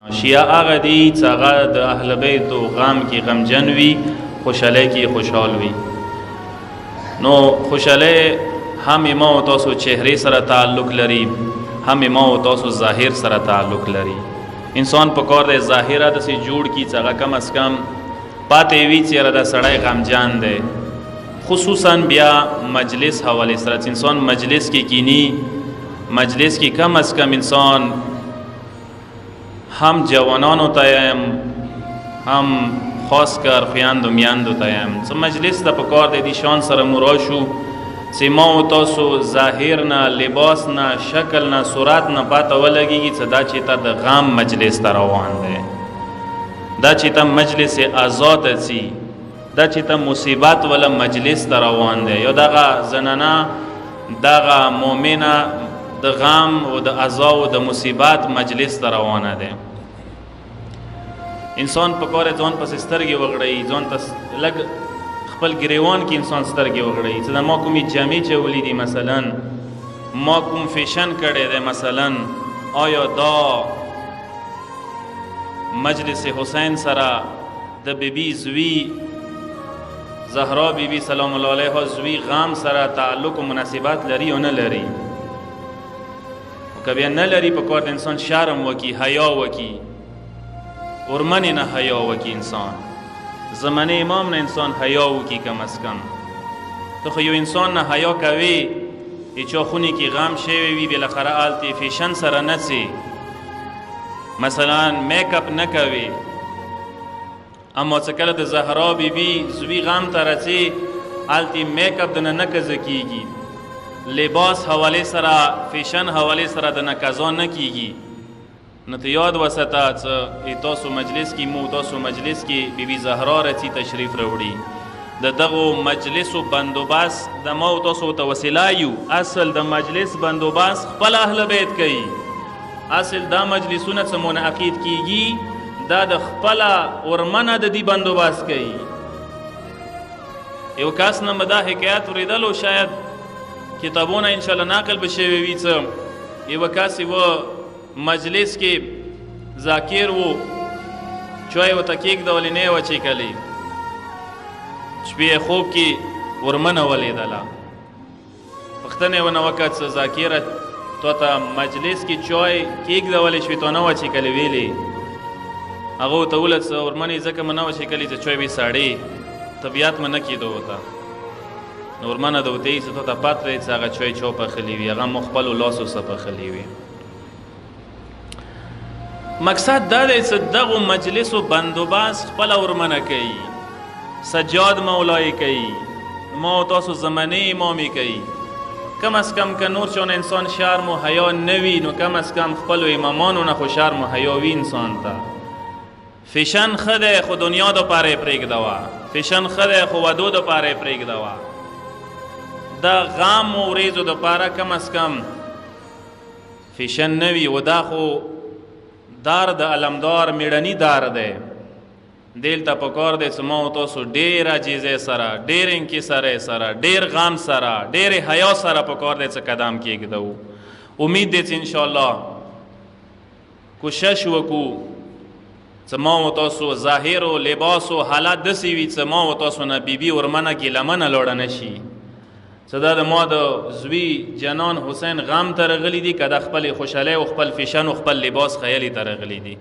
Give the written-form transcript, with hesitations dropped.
شیعه هغه دي چې هغه د اهل بیتو غم کې غمجن وي، خوشحالۍ کې خوشحال وي. نو خوشحالۍ هم ما او تاسو چهرې سره تعلق لري، هم ما او تاسو ظاهر سره تعلق لري. انسان په کار دی ظاهره داسې جوړ کړي چې هغه کم از کم پاتې وي چې یاره دا سړی غمجن دی. خصوصا بیا مجلس حوالې سره چې انسان مجلس کې کینی، مجلس کې کم از کم انسان هم جوانانو تایم، هم خاص کر خویند و میندو تایم چې مجلس د پکار دی دی شان سره مراشو چې ما او تاسو ظاهر نه، لباس نه، شکل نه، صورت نه پاته ولګیږي چې دا چې ته د غم مجلس ته روان دی، دا چې ته مجلس آزاد سی، دا چې ته مصیبت ولا مجلس ته روان دی. یا دغه زنانه، دغه مؤمنه د غم او د عزا او د مصیبت مجلس ته روانه دی. انسان په کار ځان پس سترګې وغړی، ځان ته لږ خپل ګریوان کې انسان سترګې وغړی چې ما کومې جامې چولی دي، مثلا ما کوم فیشن کړی دی، مثلا آیا دا مجلس حسین سره د بیبي زوی زهرا بیبي سلام الله علیها زوی غم سره تعلق و مناسبات لري او نه لري؟ که بیا نه لري په کار د انسان شرم وکي، حیا وکي، ورمن نه حیا وکي، انسان زمانه امام نه انسان حیا وکي. کم از کم ته خو یو انسان نه حیا کوي چې چا خونې کې غم شوی وي، بالاخره هلته فیشن سره نڅي، مثلا میک اپ نه کوي. اما چې کله د زهرا بیبي زوی غم ته رسي هلته میک اپ د نه نقض کیږي، لباس حواله سره، فیشن حواله سره د نقضا نه کیږي. نو ته یاد وساته چې تاسو مجلس کې، مو تاسو مجلس کې بیبي زهرا رچی تشریف راوړي. د دغه مجلس او بندوبست د ما او تاسو ته وسیله یو. اصل د مجلس بندوبست خپل اهل بیت کوي. اصل دا مجلسونه چې منعقد کیږي دا د خپل ورمنه د دې بندوبست کوي. یو کس نه مدا حکایت ورېدلو، شاید کتابونه ان شاء الله ناقل بشوي وي چې یو کس و مجلس کې ذاکر و، چای ورته کېږدولې نه وه چیکلې، شپې خوب کې ورمنه ولیدله. پوښتنه یې ونه وکړه چې ذاکره تا ته مجلس کې چای کېږدولې شوې، تا نه وه چیکلې ویلې؟ هغه ورته وویل چې ورمنې ځکه مې نه وه چیکلې چې چای وې ساړې، طبیعت مې نه کېدو ورته. نو ورمنه د ورته یي چې تا ته پته دی چې هغه چای چا پخلی وي، هغه مو خپلو لاسو څه پخلی وي. مقصد دا دی چې دغو مجلسو بندوبست خپله ورمنه کوي، سجاد مولای کوي، ما او تاسو زمانه امامي کوي. کم از کم که نور چون انسان شرم و حیا نوي، نو کم از کم خپلو امامانو نه خو شرم و حیا وي انسان ته. فیشن ښه دی خو دنیا دپاره یې پرېږدوه، فیشن ښه دی خو ودو دپاره یې پرېږدوه. د غم و وریځو دپاره کم از کم فیشن نه وي. و دا خو دار د علمدار میړني دار دی. دلته پکار دی چې ما او تاسو ډېر عاجزۍ سره، ډېر انکسارۍ سره، ډېر غم سره، ډېرې حیا سره پکار دی چې قدم کېږدو. امید دی چې انشاءالله کوشش وکړو چې ما او تاسو ظاهر و لباس و حالت داسې وي چې ما او تاسو نه بیبي ورمنه کې لمنه لوړه نه شي چې دا د ما د زوی جنان حسین غم ته راغلی دي، که د خپل خوشحالۍ او خپل فیشن او خپل لباس خیالي ته راغلی دي.